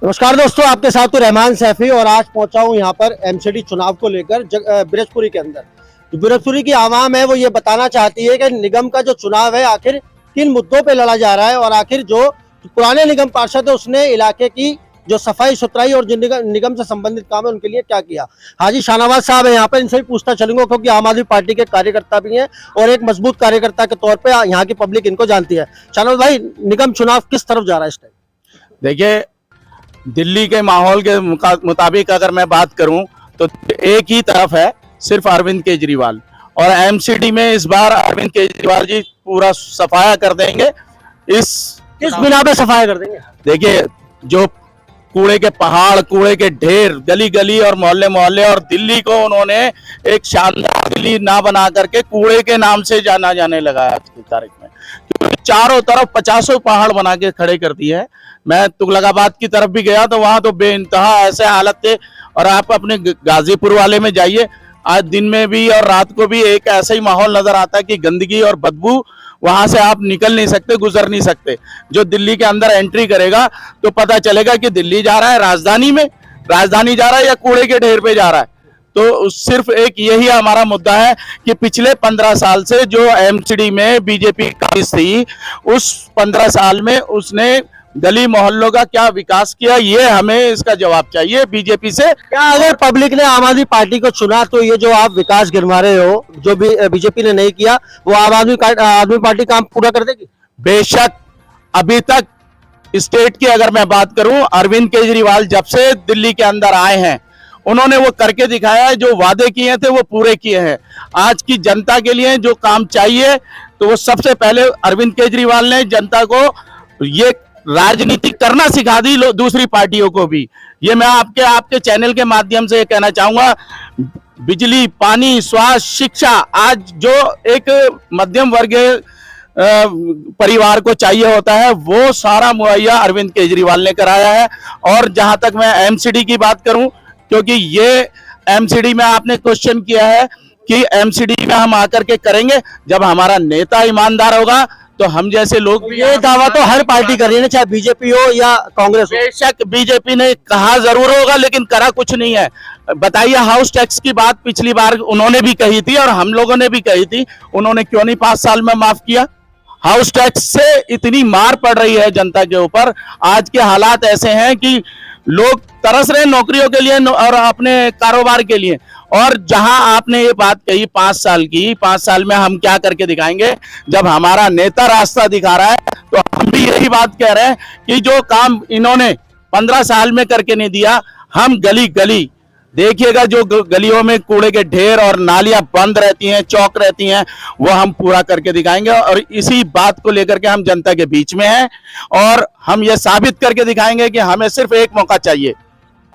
नमस्कार दोस्तों, आपके साथ तो रहमान सैफी और आज पहुंचा हूं यहां पर एमसीडी चुनाव को लेकर ब्रजपुरी के अंदर। जो ब्रजपुरी की आवाम है वो ये बताना चाहती है कि निगम का जो चुनाव है आखिर किन मुद्दों पे लड़ा जा रहा है और आखिर जो पुराने निगम पार्षद है उसने इलाके की जो सफाई सुथराई और जिन निगम से संबंधित काम है उनके लिए क्या किया। हाजी शाहनवाज साहब है यहाँ पर, इनसे भी पूछता चलूंगा क्योंकि आम आदमी पार्टी के कार्यकर्ता भी हैं और एक मजबूत कार्यकर्ता के तौर पर यहाँ की पब्लिक इनको जानती है। शाहनवाज भाई, निगम चुनाव किस तरफ जा रहा है इस टाइम? देखिए, दिल्ली के माहौल के मुताबिक अगर मैं बात करूं तो एक ही तरफ है, सिर्फ अरविंद केजरीवाल। और एमसीडी में इस बार अरविंद केजरीवाल जी पूरा सफाया कर देंगे। किस बिना पे सफाया कर देंगे? देखिए, जो कूड़े के पहाड़, कूड़े के ढेर गली गली और मोहल्ले मोहल्ले, और दिल्ली को उन्होंने एक शानदार दिल्ली ना बना करके कूड़े के नाम से जाना जाने लगा आज की तारीख में, क्योंकि चारों तरफ 50 पहाड़ बना के खड़े कर दिए हैं। मैं तुगलकाबाद की तरफ भी गया तो वहां तो बेइंतहा ऐसे हालत थे। और आप अपने गाजीपुर वाले में जाइए, आज दिन में भी और रात को भी एक ऐसा ही माहौल नजर आता है कि गंदगी और बदबू, वहां से आप निकल नहीं सकते, गुजर नहीं सकते। जो दिल्ली के अंदर एंट्री करेगा तो पता चलेगा कि दिल्ली जा रहा है, राजधानी जा रहा है या कूड़े के ढेर पे जा रहा है। तो सिर्फ एक यही हमारा मुद्दा है कि पिछले 15 साल से जो एमसीडी में बीजेपी काबिज थी, उस 15 साल में उसने गली मोहल्लों का क्या विकास किया, ये हमें इसका जवाब चाहिए बीजेपी से। क्या अगर पब्लिक ने आम आदमी पार्टी को चुना तो ये जो आप विकास गिनवा रहे हो, जो भी बीजेपी ने नहीं किया, वो आम आदमी पार्टी काम पूरा कर देगी? बेशक। अभी तक स्टेट की अगर मैं बात करूं, अरविंद केजरीवाल जब से दिल्ली के अंदर आए हैं उन्होंने वो करके दिखाया है। जो वादे किए थे वो पूरे किए हैं। आज की जनता के लिए जो काम चाहिए तो वो सबसे पहले अरविंद केजरीवाल ने जनता को ये राजनीति करना सिखा दी, दूसरी पार्टियों को भी। ये मैं आपके चैनल के माध्यम से कहना चाहूंगा, बिजली, पानी, स्वास्थ्य, शिक्षा, आज जो एक मध्यम वर्ग परिवार को चाहिए होता है वो सारा मुहैया अरविंद केजरीवाल ने कराया है। और जहां तक मैं एमसीडी की बात करूं, क्योंकि ये एमसीडी में आपने क्वेश्चन किया है कि एमसीडी में हम आकर के करेंगे, जब हमारा नेता ईमानदार होगा तो हम जैसे लोग भी। ये दावा तो हर पार्टी कर रही है, चाहे बीजेपी हो या कांग्रेस हो। बेशक बीजेपी ने कहा जरूर होगा लेकिन करा कुछ नहीं है। बताइए, हाउस टैक्स की बात पिछली बार उन्होंने भी कही थी और हम लोगों ने भी कही थी, उन्होंने क्यों नहीं 5 साल में माफ किया? हाउस टैक्स से इतनी मार पड़ रही है जनता के ऊपर। आज के हालात ऐसे हैं कि लोग तरस रहे हैं नौकरियों के लिए और अपने कारोबार के लिए। और जहां आपने ये बात कही 5 साल की, 5 साल में हम क्या करके दिखाएंगे, जब हमारा नेता रास्ता दिखा रहा है तो हम भी यही बात कह रहे हैं कि जो काम इन्होंने 15 साल में करके नहीं दिया, हम गली गली देखिएगा, जो गलियों में कूड़े के ढेर और नालियां बंद रहती हैं, चौक रहती हैं, वो हम पूरा करके दिखाएंगे। और इसी बात को लेकर के हम जनता के बीच में हैं और हम ये साबित करके दिखाएंगे कि हमें सिर्फ एक मौका चाहिए।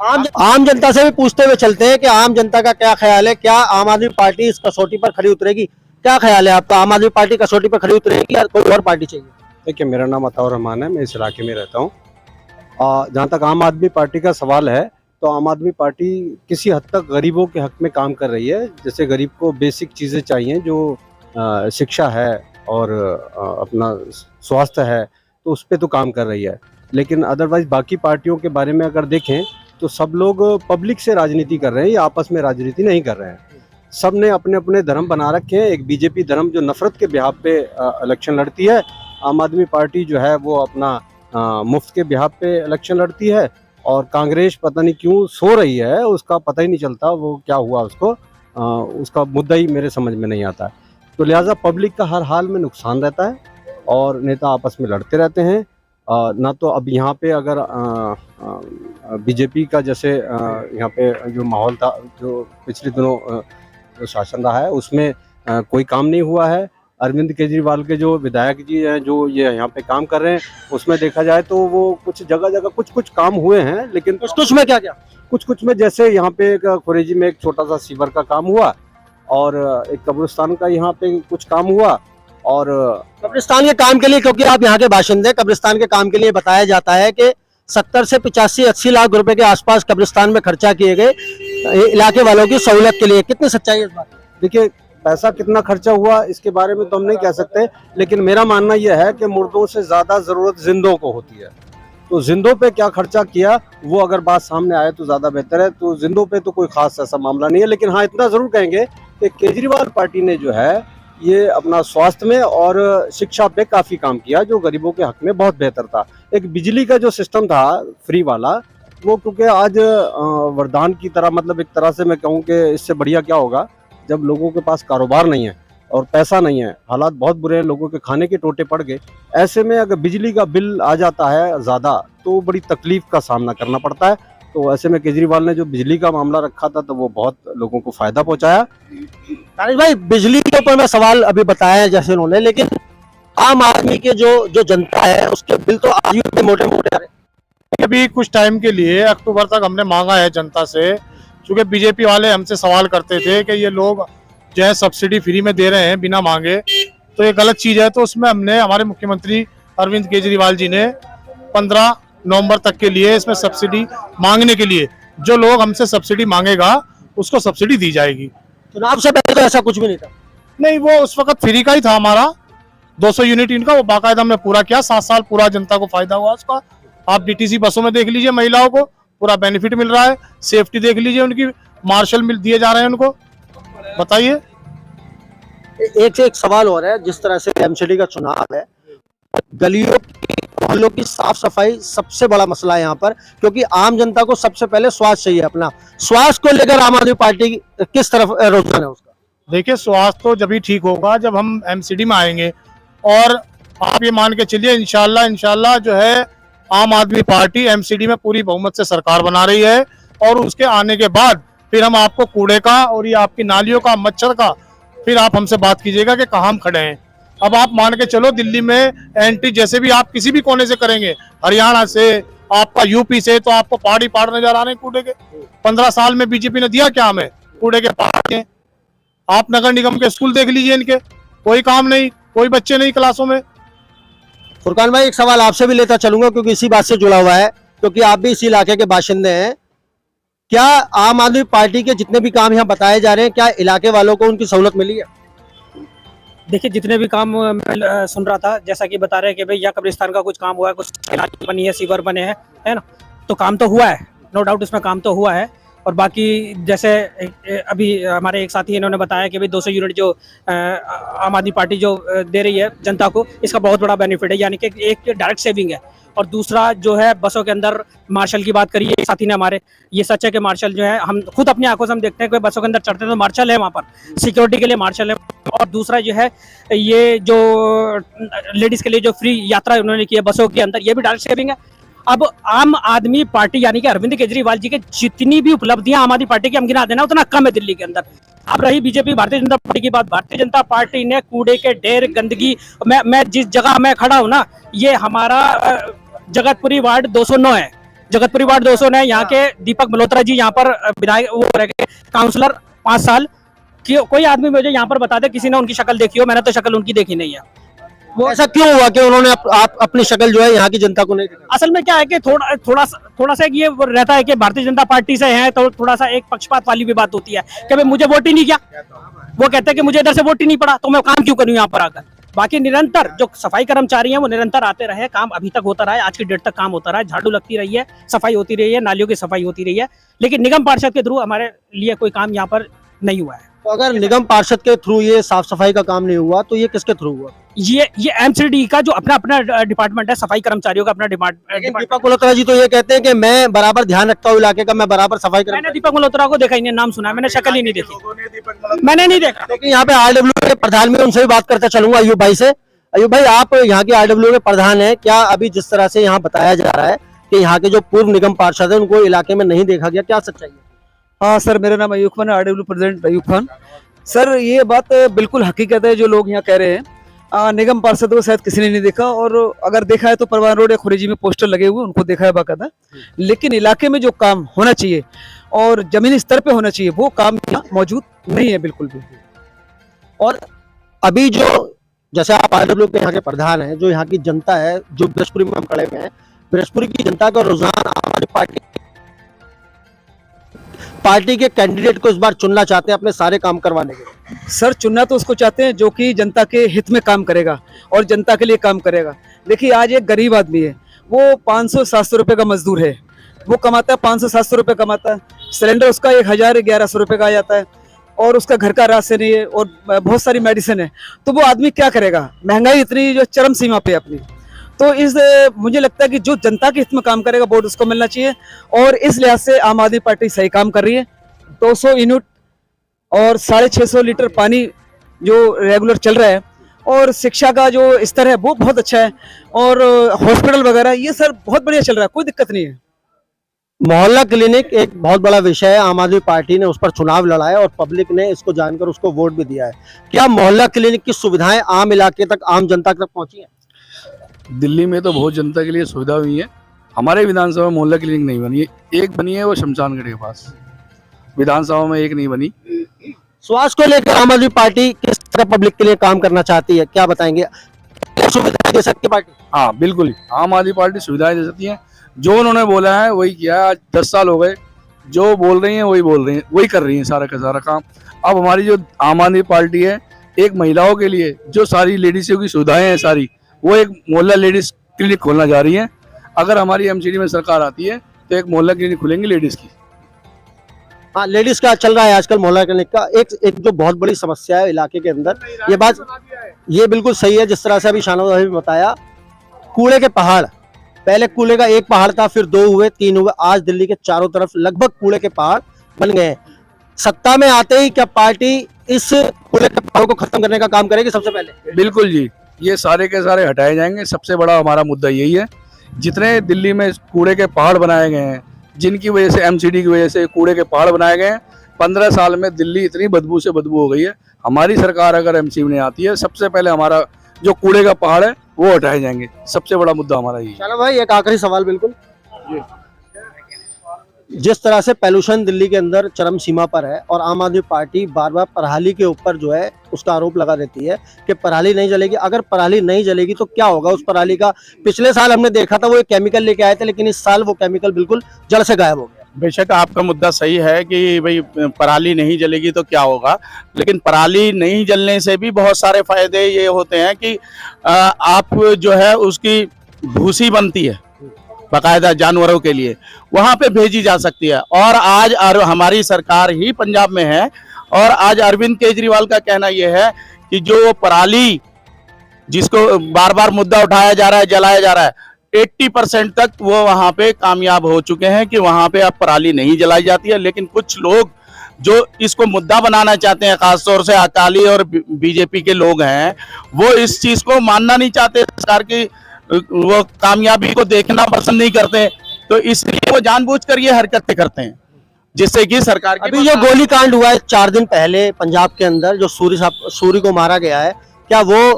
आम जनता से भी पूछते हुए चलते हैं कि आम जनता का क्या ख्याल है, क्या आम आदमी पार्टी इस कसौटी पर खरी उतरेगी? क्या ख्याल है आपका, आम आदमी पार्टी कसौटी पर खरी उतरेगी या कोई और पार्टी चाहिए? देखिए, मेरा नाम अताउर रहमान है, मैं इस इलाके में रहता हूँ। जहाँ तक आम आदमी पार्टी का सवाल है तो आम आदमी पार्टी किसी हद तक गरीबों के हक में काम कर रही है। जैसे गरीब को बेसिक चीज़ें चाहिए, जो शिक्षा है और अपना स्वास्थ्य है, तो उस पर तो काम कर रही है। लेकिन अदरवाइज बाकी पार्टियों के बारे में अगर देखें तो सब लोग पब्लिक से राजनीति कर रहे हैं या आपस में राजनीति नहीं कर रहे हैं। सब ने अपने अपने धर्म बना रखे हैं। एक बीजेपी धर्म जो नफरत के बिहाफ पे इलेक्शन लड़ती है, आम आदमी पार्टी जो है वो अपना मुफ्त के बिहाफ पे इलेक्शन लड़ती है। और कांग्रेस पता नहीं क्यों सो रही है, उसका पता ही नहीं चलता वो क्या हुआ उसको, उसका मुद्दा ही मेरे समझ में नहीं आता है। तो लिहाजा पब्लिक का हर हाल में नुकसान रहता है और नेता आपस में लड़ते रहते हैं। ना तो अब यहाँ पे अगर बीजेपी का जैसे यहाँ पे जो माहौल था, जो पिछले दिनों जो शासन रहा है उसमें कोई काम नहीं हुआ है। अरविंद केजरीवाल के जो विधायक जी हैं जो ये यहाँ पे काम कर रहे हैं, उसमें देखा जाए तो वो कुछ जगह जगह कुछ काम हुए हैं, लेकिन कुछ में क्या कुछ में जैसे यहाँ पे एक खुरेजी में एक छोटा सा सीवर का काम हुआ और एक कब्रिस्तान का यहाँ पे कुछ काम हुआ। और कब्रिस्तान के काम के लिए, क्योंकि आप यहाँ के बाशिंदे, कब्रिस्तान के काम के लिए बताया जाता है कि 70 से 85-80 लाख रुपए के आसपास कब्रिस्तान में खर्चा किए गए इलाके वालों की सहूलत के लिए। कितनी सच्चाई है इस बात में? देखिए, पैसा कितना खर्चा हुआ इसके बारे में तो हम नहीं कह सकते, लेकिन मेरा मानना यह है कि मुर्दों से ज्यादा जरूरत जिंदों को होती है। तो जिंदों पे क्या खर्चा किया वो अगर बात सामने आए तो ज़्यादा बेहतर है। तो जिंदों पे तो कोई खास ऐसा मामला नहीं है, लेकिन हाँ इतना ज़रूर कहेंगे कि केजरीवाल पार्टी ने जो है ये अपना स्वास्थ्य में और शिक्षा पे काफ़ी काम किया, जो गरीबों के हक में बहुत बेहतर था। एक बिजली का जो सिस्टम था फ्री वाला, वो क्योंकि आज वरदान की तरह, मतलब एक तरह से मैं कहूँ कि इससे बढ़िया क्या होगा जब लोगों के पास कारोबार नहीं है और पैसा नहीं है, हालात बहुत बुरे हैं, लोगों के खाने के टोटे पड़ गए। ऐसे में अगर बिजली का बिल आ जाता है ज़्यादा तो बड़ी तकलीफ का सामना करना पड़ता है। तो ऐसे में केजरीवाल ने जो बिजली का मामला रखा था तो वो बहुत लोगों को फायदा पहुंचाया। तारिक भाई, बिजली के ऊपर मैं सवाल अभी बताया है जैसे उन्होंने, लेकिन आम आदमी के जो जनता है उसके बिल तो आज भी मोटे मोटे आ रहे हैं। अभी कुछ टाइम के लिए अक्टूबर तक हमने मांगा है जनता से, क्योंकि बीजेपी वाले हमसे सवाल करते थे कि ये लोग जो है सब्सिडी फ्री में दे रहे हैं बिना मांगे, तो ये गलत चीज है। तो उसमें हमने हमारे मुख्यमंत्री अरविंद केजरीवाल जी ने 15 नवंबर तक के लिए इसमें सब्सिडी मांगने के लिए, जो लोग हमसे सब्सिडी मांगेगा उसको सब्सिडी दी जाएगी। चुनाव से पहले तो ऐसा कुछ भी नहीं था। नहीं, वो उस वक्त फ्री का ही था हमारा 200 यूनिट इनका, वो बाकायदा हमने पूरा किया। 7 साल पूरा जनता को फायदा हुआ उसका। आप डीटीसी बसों में देख लीजिए, महिलाओं को पूरा बेनिफिट मिल रहा है। सेफ्टी देख लीजिए, उनकी मार्शल मिल दिए जा रहे हैं उनको। बताइए। एक से एक सवाल हो रहा है, जिस तरह से एमसीडी का चुनाव है, गलियों की मोहल्लों की साफ सफाई सबसे बड़ा मसला है यहाँ पर, क्योंकि आम जनता को सबसे पहले स्वास्थ्य चाहिए। अपना स्वास्थ्य को लेकर आम आदमी पार्टी किस तरफ रुझान है उसका? देखिए, स्वास्थ्य तो जब ही ठीक होगा जब हम एमसीडी में आएंगे, और आप ये मान के चलिए इंशाल्लाह जो है आम आदमी पार्टी एमसीडी में पूरी बहुमत से सरकार बना रही है। और उसके आने के बाद फिर हम आपको कूड़े का और ये आपकी नालियों का, मच्छर का, फिर आप हमसे बात कीजिएगा कि कहाँ हम खड़े हैं। अब आप मान के चलो, दिल्ली में एंट्री जैसे भी आप किसी भी कोने से करेंगे, हरियाणा से, आपका यूपी से, तो आपको पहाड़ ही पहाड़ नजर आ रहे हैं कूड़े के। 15 साल में बीजेपी ने दिया क्या हमें? कूड़े के पहाड़ के। आप नगर निगम के स्कूल देख लीजिए, इनके कोई काम नहीं, कोई बच्चे नहीं क्लासों में। फुरकान भाई, एक सवाल आपसे भी लेता चलूंगा क्योंकि इसी बात से जुड़ा हुआ है, क्योंकि आप भी इसी इलाके के बाशिंदे हैं। क्या आम आदमी पार्टी के जितने भी काम यहाँ बताए जा रहे हैं, क्या इलाके वालों को उनकी सहूलत मिली है? देखिए, जितने भी काम मैं सुन रहा था, जैसा कि बता रहे हैं कि भाई यहाँ कब्रिस्तान का कुछ काम हुआ है, कुछ नाली बनी है, सीवर बने हैं, है ना, तो काम तो हुआ है, नो डाउट इसमें काम तो हुआ है। और बाकी जैसे अभी हमारे एक साथी इन्होंने बताया कि भाई 200 यूनिट जो आम आदमी पार्टी जो दे रही है जनता को, इसका बहुत बड़ा बेनिफिट है, यानी कि एक डायरेक्ट सेविंग है। और दूसरा जो है बसों के अंदर मार्शल की बात करिए, एक साथी ने हमारे, ये सच है कि मार्शल जो है हम खुद अपनी आंखों से हम देखते हैं कि बसों के अंदर चढ़ते हैं तो मार्शल है वहाँ पर, सिक्योरिटी के लिए मार्शल है। और दूसरा जो है ये जो लेडीज के लिए जो फ्री यात्रा उन्होंने की है बसों के अंदर, ये भी डायरेक्ट सेविंग है। अब आम आदमी पार्टी यानी कि अरविंद केजरीवाल जी के जितनी भी उपलब्धियां आम आदमी पार्टी की हम गिना देना उतना कम है दिल्ली के अंदर। अब रही बीजेपी भारतीय जनता पार्टी की बात, भारतीय जनता पार्टी ने कूड़े के ढेर, गंदगी, मैं जिस जगह मैं खड़ा हूँ ना, ये हमारा जगतपुरी वार्ड 209 है, जगतपुरी वार्ड 209 है। यहाँ के दीपक मल्होत्रा जी यहाँ पर विधायक वो रहे काउंसलर 5 साल। कोई आदमी मुझे यहाँ पर बता दे किसी ने उनकी शक्ल देखी हो? मैंने तो शक्ल उनकी देखी नहीं है। वो ऐसा क्यों हुआ कि उन्होंने आप अपनी शक्ल जो है यहाँ की जनता को नहीं दिखाई? असल में क्या है कि थोड़ा सा ये रहता है कि भारतीय जनता पार्टी से है तो थोड़ा सा एक पक्षपात वाली भी बात होती है कि भाई मुझे वोट ही नहीं किया, वो कहते हैं कि मुझे इधर से वोट ही नहीं पड़ा तो मैं काम क्यों करूँ यहाँ पर आकर। बाकी निरंतर जो सफाई कर्मचारी हैं वो निरंतर आते रहे, काम अभी तक होता रहा है, आज की डेट तक काम होता रहा है, झाड़ू लगती रही है, सफाई होती रही है, नालियों की सफाई होती रही है, लेकिन निगम पार्षद के थ्रू हमारे लिए कोई काम यहाँ पर नहीं हुआ है। तो अगर निगम पार्षद के थ्रू ये साफ सफाई का काम नहीं हुआ तो ये किसके थ्रू हुआ? ये एमसीडी का जो अपना डिपार्टमेंट है, सफाई कर्मचारियों का अपना डिपार्टमेंट। दीपक मल्होत्रा जी तो ये कहते हैं कि मैं बराबर ध्यान रखता हूँ इलाके का, मैं बराबर सफाई करता हूं। मैंने दीपक मल्होत्रा को देखा ही नहीं, नाम सुना है, मैंने शक्ल ही नहीं देखी, मैंने नहीं देखा। क्योंकि यहाँ पे आरडब्ल्यू के प्रधान भी, उनसे भी बात करते चलूंगा अयूब भाई से। अयूब भाई, आप यहाँ के आरडब्ल्यू के प्रधान है, क्या अभी जिस तरह से यहाँ बताया जा रहा है कि यहाँ के जो पूर्व निगम पार्षद है उनको इलाके में नहीं देखा गया, क्या सच्चाई है? हाँ सर, मेरा नाम अयूब खान है, आरडब्ल्यू प्रेसिडेंट अयूब खान। सर, ये बात बिल्कुल हकीकत है जो लोग यहाँ कह रहे हैं। निगम पार्षद को शायद किसी ने नहीं देखा, और अगर देखा है तो परवान रोड या खुरेजी में पोस्टर लगे हुए उनको देखा है बाकायदा। लेकिन इलाके में जो काम होना चाहिए और जमीनी स्तर पे होना चाहिए वो काम यहाँ मौजूद नहीं है बिल्कुल भी। और अभी जो, जैसे आप आरडब्ल्यू के यहाँ के प्रधान हैं, जो यहाँ की जनता है, जो बृहस्पति में हम खड़े हुए हैं, बृहस्पति की जनता का रुझान आम आदमी पार्टी के कैंडिडेट को इस बार चुनना चाहते हैं अपने सारे काम करवाने के लिए। सर, चुनना तो उसको चाहते हैं जो कि जनता के हित में काम करेगा और जनता के लिए काम करेगा। देखिए, आज एक गरीब आदमी है, वो 500-700 रुपये का मजदूर है, वो कमाता है 500-700 रुपये कमाता है, सिलेंडर उसका 1000-1100 रुपये का आ जाता है, और उसका घर का राशन नहीं है, और बहुत सारी मेडिसिन है, तो वो आदमी क्या करेगा? महंगाई इतनी जो चरम सीमा पे है अपनी। तो इस मुझे लगता है कि जो जनता के हित में काम करेगा वोट उसको मिलना चाहिए, और इस लिहाज से आम आदमी पार्टी सही काम कर रही है। 200 यूनिट और 650 लीटर पानी जो रेगुलर चल रहा है, और शिक्षा का जो स्तर है वो बहुत अच्छा है, और हॉस्पिटल वगैरह ये सर बहुत बढ़िया चल रहा है, कोई दिक्कत नहीं है। मोहल्ला क्लिनिक एक बहुत बड़ा विषय है, आम आदमी पार्टी ने उस पर चुनाव लड़ा है और पब्लिक ने इसको जानकर उसको वोट भी दिया है। क्या मोहल्ला क्लिनिक की सुविधाएं आम इलाके तक, आम जनता तक पहुंची हैं? दिल्ली में तो बहुत जनता के लिए सुविधा हुई है, हमारे विधानसभा में मोहल्ला क्लिनिक नहीं बनी है, एक बनी है वो शमशान घाट के पास, विधानसभा में एक नहीं बनी। स्वास्थ्य को लेकर आम आदमी पार्टी किस तरह पब्लिक के लिए काम करना चाहती है, क्या बताएंगे? क्या सुविधाएं दे सकती है पार्टी? हाँ बिल्कुल ही, आम आदमी पार्टी सुविधाएं दे सकती है, जो उन्होंने बोला है वही किया है। आज 10 साल हो गए, जो बोल रही हैं वही बोल रही हैं, वही कर रही हैं सारा का सारा काम। अब हमारी जो आम आदमी पार्टी है, एक महिलाओं के लिए जो सारी लेडीजों की सुविधाएं हैं सारी, वो एक मोहल्ला लेडीज क्लिनिक खोलना जा रही है। अगर हमारी एमसीडी में सरकार आती है तो एक मोहल्ला क्लिनिक खुलेंगे लेडीज की। हाँ, लेडीज का चल रहा है आजकल मोहल्ला क्लिनिक का। एक जो बहुत बड़ी समस्या है इलाके के अंदर, ये बात ये बिल्कुल सही है जिस तरह से अभी शाहनवाज भाई ने बताया, कूड़े के पहाड़। पहले कूड़े का एक पहाड़ था, फिर 2 हुए, 3 हुए, आज दिल्ली के चारों तरफ लगभग कूड़े के पहाड़ बन गए हैं। सत्ता में आते ही क्या पार्टी इस कूड़े के पहाड़ को खत्म करने का काम करेगी? सबसे पहले बिल्कुल जी, ये सारे के सारे हटाए जाएंगे। सबसे बड़ा हमारा मुद्दा यही है, जितने दिल्ली में कूड़े के पहाड़ बनाए गए हैं, जिनकी वजह से एमसीडी की वजह से कूड़े के पहाड़ बनाए गए हैं, 15 साल में दिल्ली इतनी बदबू से बदबू हो गई है। हमारी सरकार अगर एमसीडी में आती है, सबसे पहले हमारा जो कूड़े का पहाड़ है वो हटाए जाएंगे। सबसे बड़ा मुद्दा हमारा यही है। चलो भाई, एक आखिरी सवाल। बिल्कुल, जिस तरह से पॉल्यूशन दिल्ली के अंदर चरम सीमा पर है और आम आदमी पार्टी बार बार पराली के ऊपर जो है उसका आरोप लगा देती है कि पराली नहीं जलेगी, अगर पराली नहीं जलेगी तो क्या होगा उस पराली का? पिछले साल हमने देखा था वो एक केमिकल लेके आए थे, लेकिन इस साल वो केमिकल बिल्कुल जड़ से गायब हो गया। बेशक आपका मुद्दा सही है कि भाई पराली नहीं जलेगी तो क्या होगा, लेकिन पराली नहीं जलने से भी बहुत सारे फायदे ये होते हैं कि आप जो है उसकी भूसी बनती है बाकायदा जानवरों के लिए, वहां पे भेजी जा सकती है। और आज हमारी सरकार ही पंजाब में है, और आज अरविंद केजरीवाल का कहना यह है कि जो पराली जिसको बार बार मुद्दा उठाया जा रहा है, जलाया जा रहा है, 80% तक वो वहां पे कामयाब हो चुके हैं कि वहां पे अब पराली नहीं जलाई जाती है। लेकिन कुछ लोग जो इसको मुद्दा बनाना चाहते हैं, खासतौर से अकाली और बीजेपी के लोग हैं, वो इस चीज को मानना नहीं चाहते, सरकार की वो कामयाबी को देखना पसंद नहीं करते, तो इसलिए वो जानबूझकर ये हरकतें करते हैं, जिससे कि सरकार की। अभी ये गोलीकांड हुआ है 4 दिन पहले पंजाब के अंदर, जो सूरी को मारा गया है, क्या वो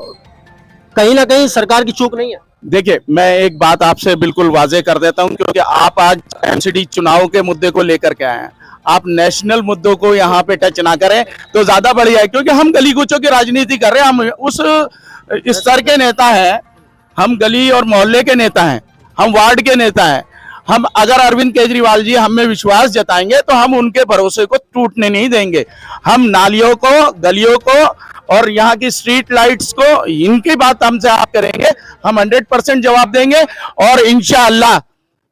कहीं ना कहीं सरकार की चूक नहीं है? देखिए, मैं एक बात आपसे बिल्कुल वाजे कर देता हूं, क्योंकि आप आज एमसीडी चुनाव के मुद्दे को लेकर के आए हैं, आप नेशनल मुद्दों को यहाँ पे टच ना करें तो ज्यादा बढ़िया है, क्योंकि हम गली कूचों की राजनीति कर रहे हैं। हम उस स्तर के नेता हैं, हम गली और मोहल्ले के नेता हैं, हम वार्ड के नेता हैं। हम अगर अरविंद केजरीवाल जी हम में विश्वास जताएंगे तो हम उनके भरोसे को टूटने नहीं देंगे। हम नालियों को, गलियों को और यहाँ की स्ट्रीट लाइट्स को, इनकी बात हमसे आप करेंगे, हम 100% जवाब देंगे। और इंशाअल्लाह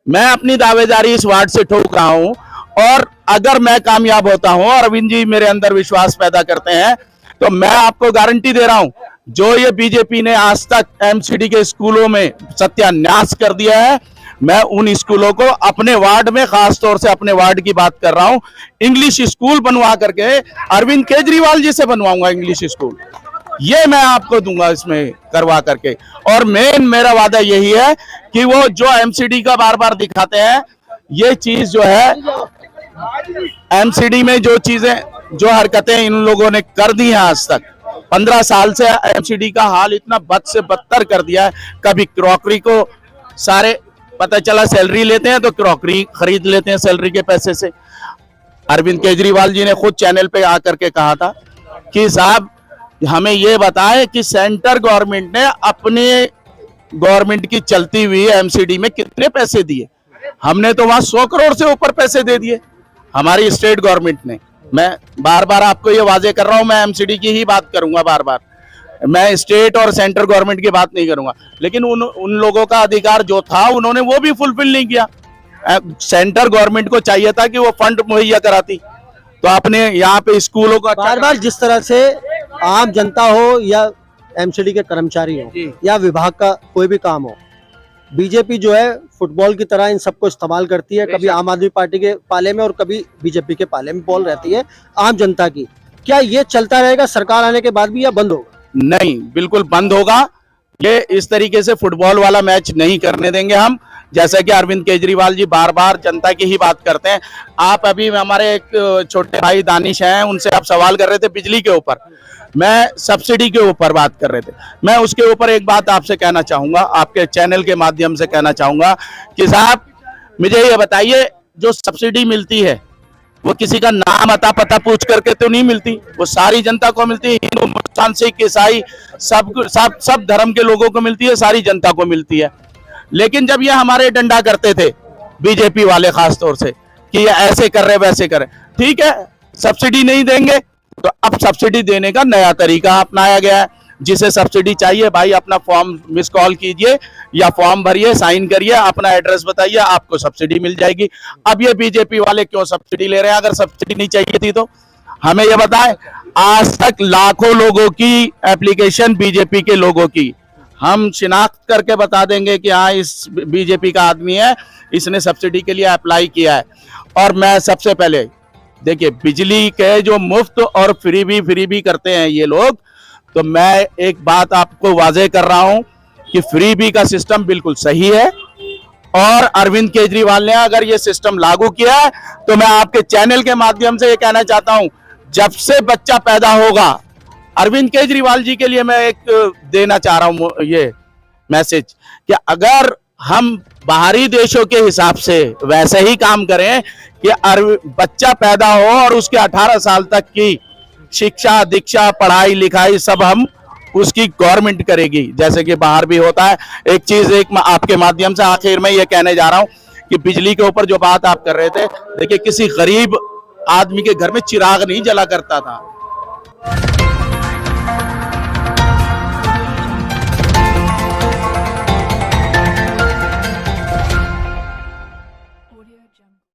मैं अपनी दावेदारी इस वार्ड से ठोक रहा हूं, और अगर मैं कामयाब होता हूं और अरविंद जी मेरे अंदर विश्वास पैदा करते हैं, तो मैं आपको गारंटी दे रहा हूं, जो ये बीजेपी ने आज तक एमसीडी के स्कूलों में सत्यानाश कर दिया है, मैं उन स्कूलों को अपने वार्ड में, खास तौर से अपने वार्ड की बात कर रहा हूं, इंग्लिश स्कूल बनवा करके अरविंद केजरीवाल जी से बनवाऊंगा इंग्लिश स्कूल। ये मैं आपको दूंगा इसमें करवा करके। और मेरा वादा यही है कि वो जो एमसीडी का बार बार दिखाते हैं, ये चीज जो है एमसीडी में जो चीजें, जो हरकतें इन लोगों ने कर दी हैं आज तक, 15 साल से एमसीडी का हाल इतना बद से बदतर कर दिया है। कभी क्रॉकरी को सारे पता चला सैलरी लेते हैं तो क्रॉकरी खरीद लेते हैं सैलरी के पैसे से। अरविंद केजरीवाल जी ने खुद चैनल पे आकर के कहा था कि साहब हमें ये बताएं कि सेंटर गवर्नमेंट ने अपने गवर्नमेंट की चलती हुई एमसीडी में कितने पैसे दिए। हमने तो वहां 100 करोड़ से ऊपर पैसे दे दिए हमारी स्टेट गवर्नमेंट ने। मैं बार बार आपको ये वाजे कर रहा हूं, मैं एमसीडी की ही बात करूंगा बार बार। मैं स्टेट और सेंट्रल गवर्नमेंट की बात नहीं करूंगा, लेकिन उन लोगों का अधिकार जो था उन्होंने वो भी फुलफिल नहीं किया। सेंट्रल गवर्नमेंट को चाहिए था कि वो फंड मुहैया कराती, तो आपने यहाँ पे स्कूलों का बार बार जिस तरह से आम जनता हो या एमसीडी के कर्मचारी हो या विभाग का कोई भी काम हो, बीजेपी जो है फुटबॉल की तरह इन सबको इस्तेमाल करती है, कभी आम आदमी पार्टी के पाले में और कभी बीजेपी के पाले में बॉल रहती है आम जनता की। क्या ये चलता रहेगा सरकार आने के बाद भी या बंद होगा? नहीं, बिल्कुल बंद होगा। ये इस तरीके से फुटबॉल वाला मैच नहीं करने देंगे हम। जैसा कि अरविंद केजरीवाल जी बार बार जनता की ही बात करते हैं। आप अभी हमारे एक छोटे भाई दानिश हैं, उनसे आप सवाल कर रहे थे बिजली के ऊपर, मैं सब्सिडी के ऊपर बात कर रहे थे। मैं उसके ऊपर एक बात आपसे कहना चाहूंगा, आपके चैनल के माध्यम से कहना चाहूंगा कि साहब मुझे ये बताइए, जो सब्सिडी मिलती है वो किसी का नाम अता पता पूछ करके तो नहीं मिलती, वो सारी जनता को मिलती है। हिंदू मुसलमान सिख ईसाई सब धर्म के लोगों को मिलती है, सारी जनता को मिलती है। लेकिन जब ये हमारे डंडा करते थे बीजेपी वाले खास तौर से कि ये ऐसे कर रहे वैसे कर रहे, ठीक है सब्सिडी नहीं देंगे, तो अब सब्सिडी देने का नया तरीका अपनाया गया है। जिसे सब्सिडी चाहिए भाई अपना फॉर्म मिस कॉल कीजिए या फॉर्म भरिए, साइन करिए, अपना एड्रेस बताइए, आपको सब्सिडी मिल जाएगी। अब ये बीजेपी वाले क्यों सब्सिडी ले रहे हैं? अगर सब्सिडी नहीं चाहिए थी तो हमें ये बताएं। आज तक लाखों लोगों की एप्लीकेशन बीजेपी के लोगों की हम शिनाख्त करके बता देंगे कि हाँ इस बीजेपी का आदमी है, इसने सब्सिडी के लिए अप्लाई किया है। और मैं सबसे पहले देखिए, बिजली के जो मुफ्त और फ्री भी करते हैं ये लोग, तो मैं एक बात आपको वाजे कर रहा हूं कि फ्री बी का सिस्टम बिल्कुल सही है। और अरविंद केजरीवाल ने अगर ये सिस्टम लागू किया है, तो मैं आपके चैनल के माध्यम से ये कहना चाहता हूं, जब से बच्चा पैदा होगा, अरविंद केजरीवाल जी के लिए मैं एक देना चाह रहा हूं ये मैसेज कि अगर हम बाहरी देशों के हिसाब से वैसे ही काम करें कि बच्चा पैदा हो और उसके 18 साल तक की शिक्षा दीक्षा पढ़ाई लिखाई सब हम उसकी गवर्नमेंट करेगी, जैसे कि बाहर भी होता है। एक चीज आपके माध्यम से आखिर में ये कहने जा रहा हूं कि बिजली के ऊपर जो बात आप कर रहे थे, देखिए किसी गरीब आदमी के घर में चिराग नहीं जला करता था,